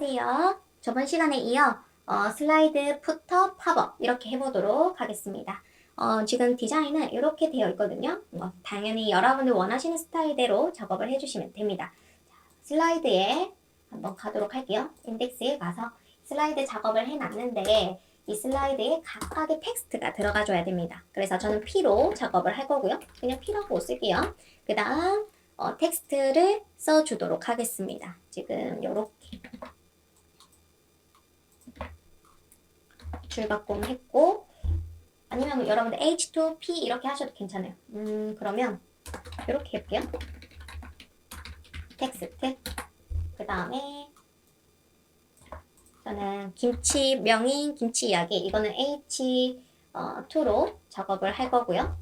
안녕하세요. 저번 시간에 이어 슬라이드, 푸터, 팝업 이렇게 해보도록 하겠습니다. 지금 디자인은 이렇게 되어 있거든요. 당연히 여러분들 원하시는 스타일대로 작업을 해주시면 됩니다. 슬라이드에 한번 가도록 할게요. 인덱스에 가서 슬라이드 작업을 해놨는데 이 슬라이드에 각각의 텍스트가 들어가줘야 됩니다. 그래서 저는 P로 작업을 할 거고요. 그냥 P라고 쓸게요. 그 다음 텍스트를 써주도록 하겠습니다. 지금 이렇게 줄바꿈 했고, 아니면 여러분들 H2P 이렇게 하셔도 괜찮아요. 그러면 이렇게 해볼게요. 텍스트. 그 다음에 저는 김치 명인 김치 이야기, 이거는 H2로 작업을 할 거고요.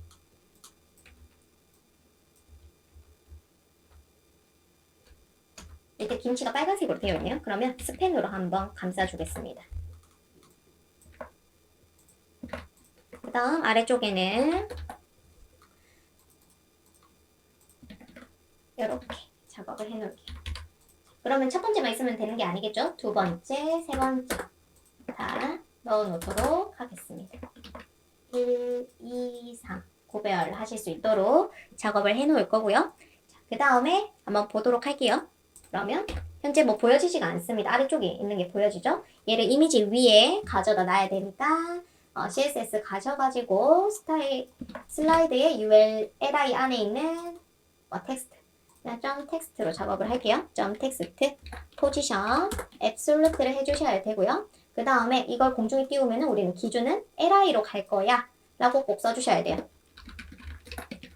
이렇게 김치가 빨간색으로 되어 있네요. 그러면 스펜으로 한번 감싸주겠습니다. 그 다음 아래쪽에는 이렇게 작업을 해놓을게요. 그러면 첫 번째만 있으면 되는 게 아니겠죠? 두 번째, 세 번째 다 넣어놓도록 하겠습니다. 1, 2, 3 구별 하실 수 있도록 작업을 해놓을 거고요. 그 다음에 한번 보도록 할게요. 그러면 현재 뭐 보여지지가 않습니다. 아래쪽에 있는 게 보여지죠? 얘를 이미지 위에 가져다 놔야 되니까 CSS 가셔가지고 슬라이드의 URLI 안에 있는 텍스트, 그냥 점 텍스트로 작업을 할게요. 점 텍스트 포지션 앱솔루트를 해주셔야 되고요. 그 다음에 이걸 공중에 띄우면 우리는 기준은 li로 갈 거야 라고 꼭 써주셔야 돼요.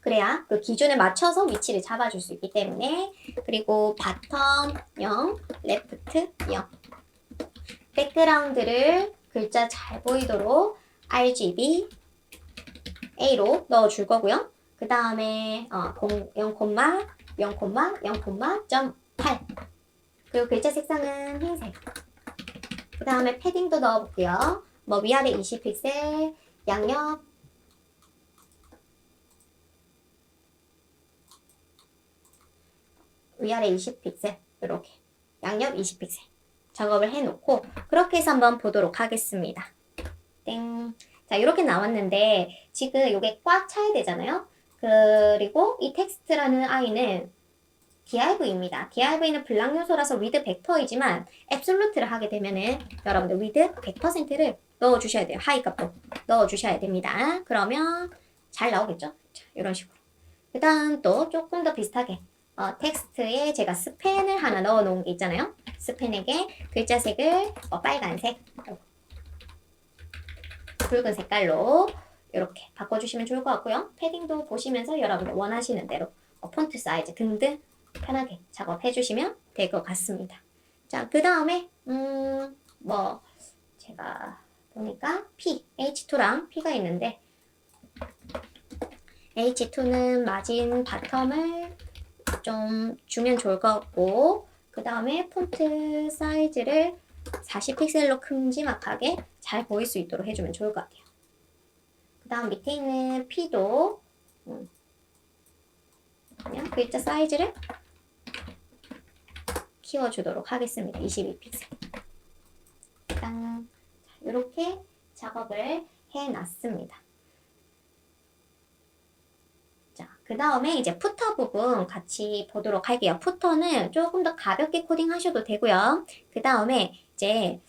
그래야 그 기준에 맞춰서 위치를 잡아줄 수 있기 때문에. 그리고 바텀 0, 레프트 0. 백그라운드를 글자 잘 보이도록 RGB A로 넣어줄 거고요. 그 다음에 0,0,0,0.8 그리고 글자 색상은 흰색. 그 다음에 패딩도 넣어볼게요. 뭐 위아래 20픽셀, 양옆 위아래 20픽셀, 이렇게 양옆 20픽셀 작업을 해놓고 그렇게 해서 한번 보도록 하겠습니다. 땡. 자, 이렇게 나왔는데 지금 이게 꽉 차야 되잖아요. 그리고 이 텍스트라는 아이는 div입니다. div는 블락 요소라서 위드 100%이지만 앱솔루트를 하게 되면은 여러분들 위드 100%를 넣어주셔야 돼요. 하이 값도 넣어주셔야 됩니다. 그러면 잘 나오겠죠? 자, 이런 식으로. 그 다음 또 조금 더 비슷하게 텍스트에 제가 스펜을 하나 넣어 놓은 게 있잖아요. 스펜에게 글자색을 빨간색, 붉은 색깔로 이렇게 바꿔주시면 좋을 것 같고요. 패딩도 보시면서 여러분들 원하시는 대로 폰트 사이즈 등등 편하게 작업해 주시면 될 것 같습니다. 자, 그 다음에 뭐 제가 보니까 P, H2랑 P가 있는데 H2는 마진 바텀을 좀 주면 좋을 것 같고, 그 다음에 폰트 사이즈를 40픽셀로 큼지막하게 잘 보일 수 있도록 해주면 좋을 것 같아요. 그 다음 밑에 있는 P도 그냥 글자 사이즈를 키워주도록 하겠습니다. 22픽셀. 이렇게 작업을 해놨습니다. 그 다음에 이제 푸터 부분 같이 보도록 할게요. 푸터는 조금 더 가볍게 코딩 하셔도 되고요. 그 다음에 이제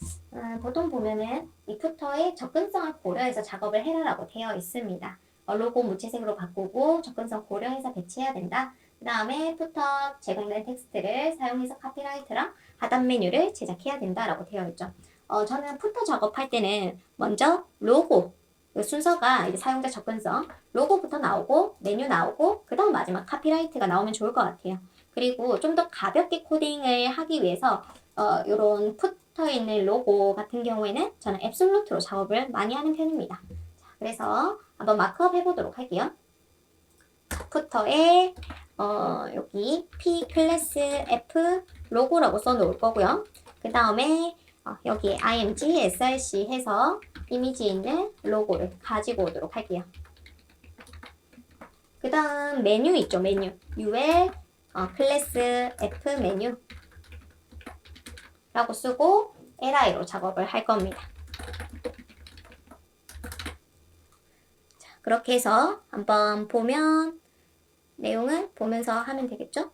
보통 보면은 이 푸터의 접근성을 고려해서 작업을 해라라고 되어 있습니다. 로고 무채색으로 바꾸고 접근성 고려해서 배치해야 된다. 그 다음에 푸터 제공된 텍스트를 사용해서 카피라이트랑 하단 메뉴를 제작해야 된다라고 되어 있죠. 저는 푸터 작업할 때는 먼저 로고 그 순서가 이제 사용자 접근성, 로고부터 나오고 메뉴 나오고 그 다음 마지막 카피라이트가 나오면 좋을 것 같아요. 그리고 좀 더 가볍게 코딩을 하기 위해서 이런 푸터에 있는 로고 같은 경우에는 저는 앱솔루트로 작업을 많이 하는 편입니다. 자, 그래서 한번 마크업 해보도록 할게요. 푸터에 여기 P 클래스 F 로고라고 써놓을 거고요. 그 다음에 여기에 img, src 해서 이미지에 있는 로고를 가지고 오도록 할게요. 그 다음 메뉴 있죠, 메뉴. UL 클래스 F 메뉴. 라고 쓰고 li로 작업을 할 겁니다. 자, 그렇게 해서 한번 보면 내용을 보면서 하면 되겠죠?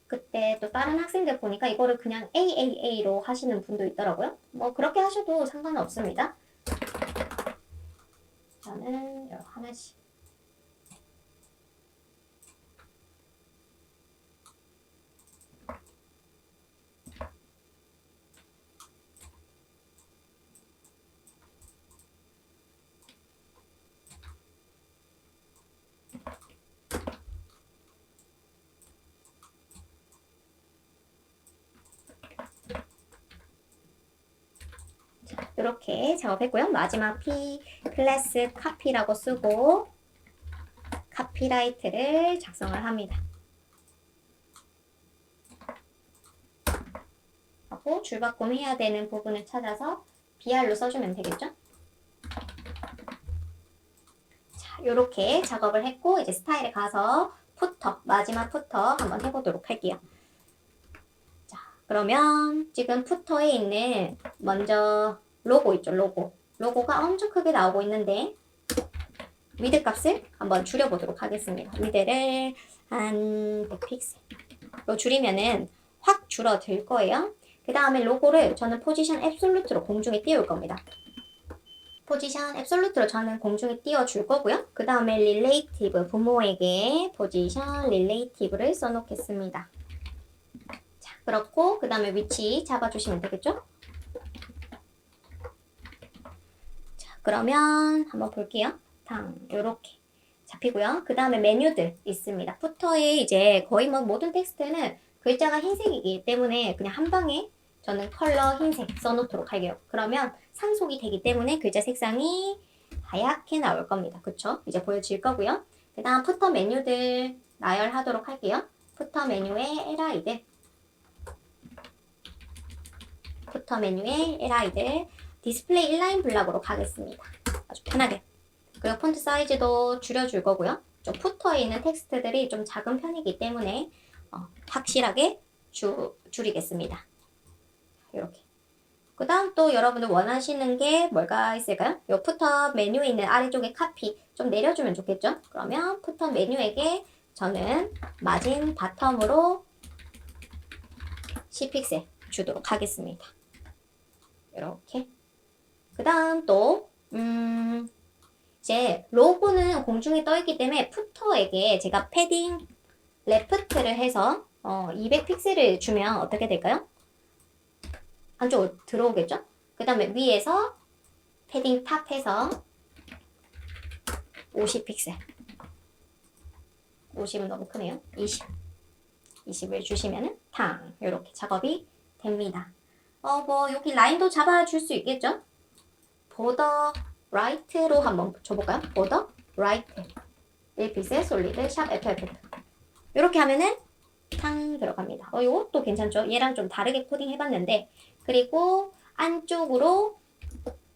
그때 또 다른 학생들 보니까 이거를 그냥 AAA로 하시는 분도 있더라고요. 뭐 그렇게 하셔도 상관은 없습니다. 저는 하나씩. 이렇게 작업했고요. 마지막 P 클래스 카피라고 쓰고 카피라이트를 작성을 합니다. 하고 줄바꿈 해야 되는 부분을 찾아서 BR로 써주면 되겠죠? 자, 이렇게 작업을 했고 이제 스타일에 가서 푸터, 마지막 푸터 한번 해보도록 할게요. 자, 그러면 지금 푸터에 있는 먼저 로고 있죠, 로고. 로고가 엄청 크게 나오고 있는데 위드 값을 한번 줄여보도록 하겠습니다. 위드를 한 100픽셀로 줄이면은 확 줄어들 거예요. 그 다음에 로고를 저는 포지션 앱솔루트로 공중에 띄울 겁니다. 포지션 앱솔루트로 저는 공중에 띄워줄 거고요. 그 다음에 릴레이티브, 부모에게 포지션 릴레이티브를 써놓겠습니다. 자, 그렇고 그 다음에 위치 잡아주시면 되겠죠? 자, 그러면 한번 볼게요. 요렇게 잡히고요. 그 다음에 메뉴들 있습니다. 푸터에 이제 거의 뭐 모든 텍스트는 글자가 흰색이기 때문에 그냥 한 방에 저는 컬러 흰색 써놓도록 할게요. 그러면 상속이 되기 때문에 글자 색상이 하얗게 나올 겁니다. 그쵸? 이제 보여질 거고요. 그 다음 푸터 메뉴들 나열하도록 할게요. 푸터 메뉴의 li들 푸터 메뉴의 li들 디스플레이 인라인 블락으로 가겠습니다. 아주 편하게. 그리고 폰트 사이즈도 줄여줄 거고요. 좀 푸터에 있는 텍스트들이 좀 작은 편이기 때문에 확실하게 줄이겠습니다. 이렇게. 그 다음 또 여러분들 원하시는 게 뭐가 있을까요? 이 푸터 메뉴에 있는 아래쪽에 카피 좀 내려주면 좋겠죠? 그러면 푸터 메뉴에게 저는 마진 바텀으로 10픽셀 주도록 하겠습니다. 이렇게. 그 다음 또 이제 로고는 공중에 떠있기 때문에 푸터에게 제가 패딩 레프트를 해서 200픽셀을 주면 어떻게 될까요? 안쪽으로 들어오겠죠? 그 다음에 위에서 패딩 탑 해서 50픽셀 50은 너무 크네요. 20을 주시면은 탕 이렇게 작업이 됩니다. 뭐 여기 라인도 잡아줄 수 있겠죠? 보더 라이트로 한번 줘볼까요? 보더 라이트 1픽셀 솔리드 샵 FF 이렇게 하면은 탕 들어갑니다. 이것도 괜찮죠? 얘랑 좀 다르게 코딩 해봤는데 그리고 안쪽으로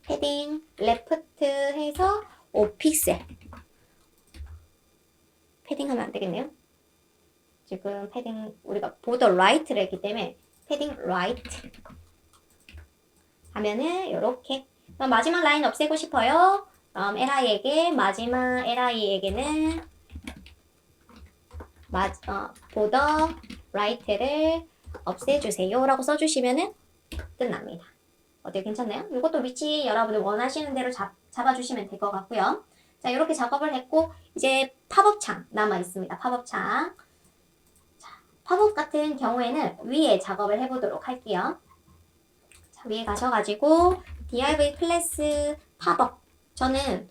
패딩 레프트 해서 5픽셀 패딩하면 안 되겠네요. 지금 패딩 우리가 보더 라이트를 했기 때문에 패딩 라이트 하면은 이렇게 마지막 라인 없애고 싶어요. li에게 마지막 li에게는 보더 라이트를 없애주세요 라고 써주시면은 끝납니다. 어때요? 괜찮나요? 이것도 위치 여러분들 원하시는 대로 잡아주시면 될 것 같고요. 자, 이렇게 작업을 했고 이제 팝업 창 남아 있습니다. 팝업 창. 자, 팝업 같은 경우에는 위에 작업을 해보도록 할게요. 자, 위에 가셔가지고 div 클래스 팝업. 저는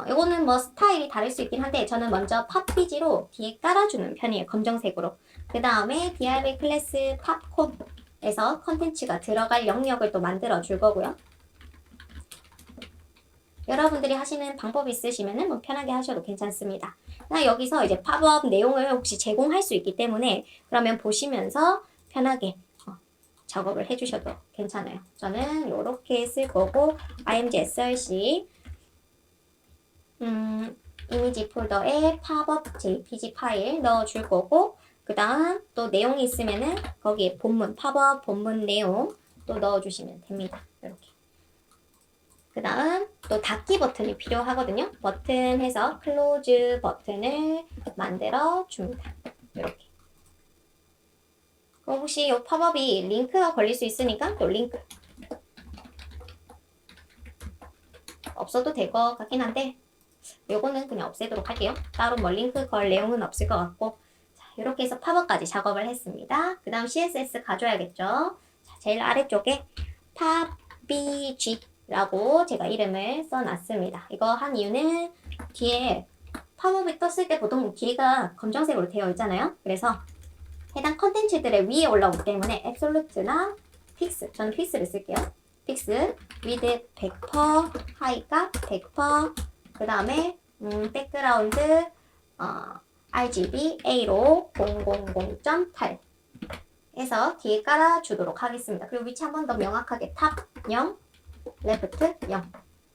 이거는 뭐 스타일이 다를 수 있긴 한데 저는 먼저 팝비지로 뒤에 깔아주는 편이에요. 검정색으로. 그 다음에 div 클래스 팝콘에서 컨텐츠가 들어갈 영역을 또 만들어 줄 거고요. 여러분들이 하시는 방법이 있으시면은 뭐 편하게 하셔도 괜찮습니다. 여기서 이제 팝업 내용을 혹시 제공할 수 있기 때문에 그러면 보시면서 편하게 작업을 해주셔도 괜찮아요. 저는 이렇게 쓸 거고 img src 이미지 폴더에 팝업 jpg 파일 넣어줄 거고, 그 다음 또 내용이 있으면은 거기에 본문, 팝업 본문 내용 또 넣어주시면 됩니다. 이렇게. 그 다음 또 닫기 버튼이 필요하거든요. 버튼 해서 클로즈 버튼을 만들어 줍니다. 이렇게. 그럼 혹시 이 팝업이 링크가 걸릴 수 있으니까 또 링크 없어도 될 것 같긴 한데 요거는 그냥 없애도록 할게요. 따로 뭐 링크 걸 내용은 없을 것 같고. 자, 이렇게 해서 팝업까지 작업을 했습니다. 그 다음 CSS 가져야겠죠. 자, 제일 아래쪽에 팝bg라고 제가 이름을 써놨습니다. 이거 한 이유는 뒤에 팝업이 떴을 때 보통 뒤가 검정색으로 되어 있잖아요. 그래서 해당 컨텐츠들의 위에 올라오기 때문에 앱솔루트나 픽스, 저는 픽스를 쓸게요. 픽스, 위드 100%, 하이가 100%, 그 다음에 백그라운드 RGB A로 000.8 해서 뒤에 깔아주도록 하겠습니다. 그리고 위치 한 번 더 명확하게 탑 0, 레프트 0.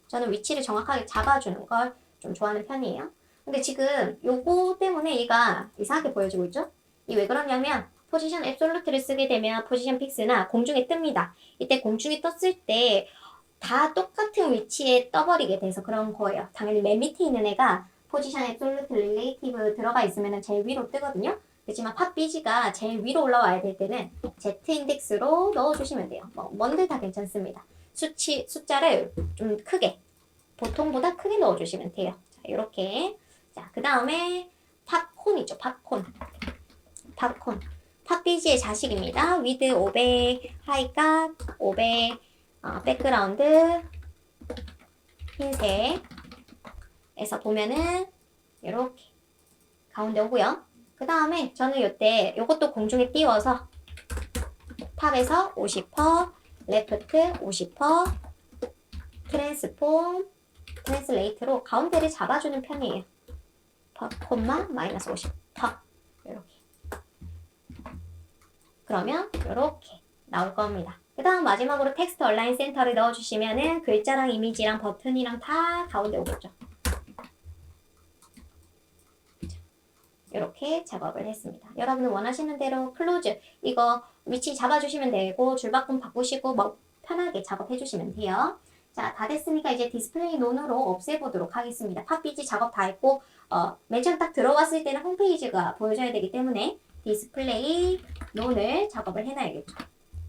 저는 위치를 정확하게 잡아주는 걸 좀 좋아하는 편이에요. 근데 지금 요거 때문에 얘가 이상하게 보여지고 있죠? 이 왜 그러냐면 포지션 앱솔루트를 쓰게 되면 포지션 픽스나 공중에 뜹니다. 이때 공중에 떴을 때 다 똑같은 위치에 떠버리게 돼서 그런 거예요. 당연히 맨 밑에 있는 애가 포지션 앱솔루트 릴레이티브 들어가 있으면 제일 위로 뜨거든요. 그렇지만 팝비지가 제일 위로 올라와야 될 때는 Z 인덱스로 넣어주시면 돼요. 뭔들 다 괜찮습니다. 숫자를 좀 크게, 보통보다 크게 넣어주시면 돼요. 자, 이렇게. 자, 그 다음에 팝콘이죠. 팝콘. 팝비지의 자식입니다. 위드 500, 하이값 500, 백그라운드 흰색에서 보면은 이렇게 가운데 오고요. 그 다음에 저는 이때 이것도 공중에 띄워서 팝에서 50%, 레프트 50%, 트랜스폼, 트랜슬레이트로 가운데를 잡아주는 편이에요. 콤마 마이너스 50%. 이렇게. 그러면 이렇게 나올 겁니다. 그 다음 마지막으로 텍스트 얼라인 센터를 넣어주시면은 글자랑 이미지랑 버튼이랑 다 가운데 오겠죠. 이렇게 작업을 했습니다. 여러분은 원하시는 대로 클로즈 이거 위치 잡아주시면 되고 줄바꿈 바꾸시고 뭐 편하게 작업해주시면 돼요. 자, 다 됐으니까 이제 디스플레이 논으로 없애보도록 하겠습니다. 팝비지 작업 다 했고 맨 처음 딱 들어왔을 때는 홈페이지가 보여줘야 되기 때문에 디스플레이 논을 작업을 해놔야겠죠.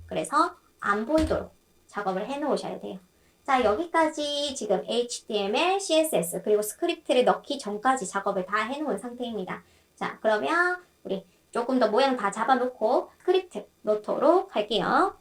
그래서 안 보이도록 작업을 해놓으셔야 돼요. 자, 여기까지 지금 HTML, CSS 그리고 스크립트를 넣기 전까지 작업을 다 해놓은 상태입니다. 자, 그러면 우리 조금 더 모양 다 잡아놓고 스크립트 넣도록 할게요.